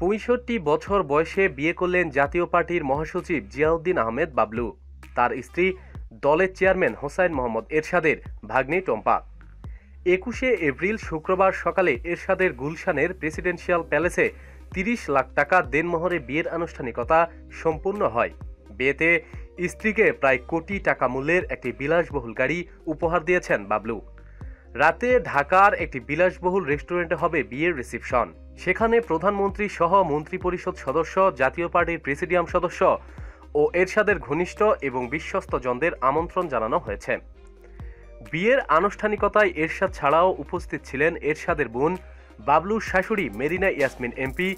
৬৫ বছর বয়সে বিয়ে করলেন জাতীয় পার্টির মহাসচিব জিয়াউদ্দিন আহমেদ বাবলু। তার স্ত্রী দলের চেয়ারম্যান হোসাইন মোহাম্মদ এরশাদের ভাগ্নি টম্পা। ২১শে এপ্রিল শুক্রবার সকালে এরশাদের গুলশানের প্রেসিডেন্সিয়াল প্যালেসে ৩০ লাখ টাকা দেনমোহরে বিয়ের আনুষ্ঠানিকতা সম্পূর্ণ হয়। বিয়েতে স্ত্রীকে প্রায় কোটি টাকা মূল্যের একটি বিলাসবহুল গাড়ি উপহার দিয়েছেন বাবলু। রাতে ঢাকার একটি বিলাসবহুল রেস্টুরেন্টে হবে বিয়ের রিসিপশন। সেখানে প্রধানমন্ত্রী সহ মন্ত্রিপরিষদ সদস্য, জাতীয় পার্টির প্রেসিডিয়াম সদস্য ও এরশাদের ঘনিষ্ঠ এবং বিশ্বস্তজনদের আমন্ত্রণ জানানো হয়েছে। বিয়ের আনুষ্ঠানিকতায় এরশাদ ছাড়াও উপস্থিত ছিলেন এরশাদের বোন, বাবলুর শাশুড়ি মেরিনা ইয়াসমিন এমপি,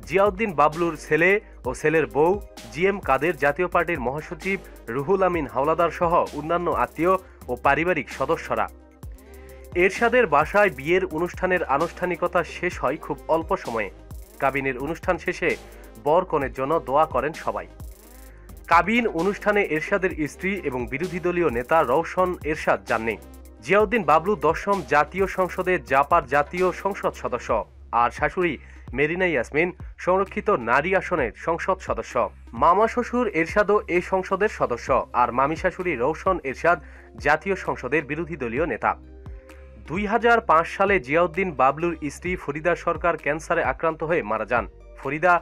জিয়াউদ্দিন বাবলুর ছেলে ও ছেলের বউ, জিএম কাদের, জাতীয় পার্টির মহাসচিব রুহুল আমিন হাওলাদার সহ অন্যান্য আত্মীয় ও পারিবারিক সদস্যরা। এরশাদের বাসায় বিয়ের অনুষ্ঠানের আনুষ্ঠানিকতা শেষ হয় খুব অল্প সময়ে। কাবিনের অনুষ্ঠান শেষে বর কনের জন্য দোয়া করেন সবাই। কাবিন অনুষ্ঠানে এরশাদের স্ত্রী এবং বিরোধী দলীয় নেতা রওশন এরশাদ যাননি। জিয়াউদ্দিন বাবলু ১০ম জাতীয় সংসদে জাপার জাতীয় সংসদ সদস্য, আর শাশুড়ি মেরিনা ইয়াসমিন সংরক্ষিত নারী আসনের সংসদ সদস্য। মামা শ্বশুর এরশাদও এই সংসদের সদস্য, আর মামি শাশুড়ি রওশন এরশাদ জাতীয় সংসদের বিরোধী দলীয় নেতা। ২০০৫ সালে জিয়াউদ্দিন বাবলুর স্ত্রী ফরিদা সরকার ক্যান্সারে আক্রান্ত হয়ে মারা যান। ফরিদা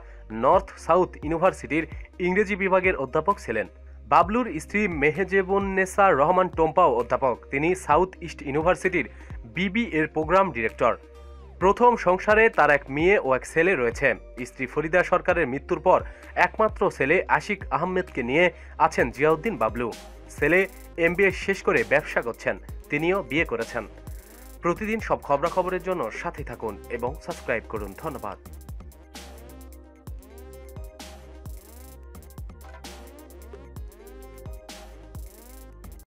নর্থ সাউথ ইউনিভার্সিটির ইংরেজি বিভাগের অধ্যাপক ছিলেন। বাবলুর স্ত্রী মেহেজেবুন্নেসা রহমান টম্পাও অধ্যাপক। তিনি সাউথ ইস্ট ইউনিভার্সিটির বিবিএর প্রোগ্রাম ডিরেক্টর। প্রথম সংসারে তার এক মেয়ে ও এক ছেলে রয়েছে। স্ত্রী ফরিদা সরকারের মৃত্যুর পর একমাত্র ছেলে আশিক আহমেদকে নিয়ে আছেন জিয়াউদ্দিন বাবলু। ছেলে এমবিএ শেষ করে ব্যবসা করছেন, তিনিও বিয়ে করেছেন। প্রতিদিন সব খবরাখবরের জন্য সাথে থাকুন এবং সাবস্ক্রাইব করুন। ধন্যবাদ।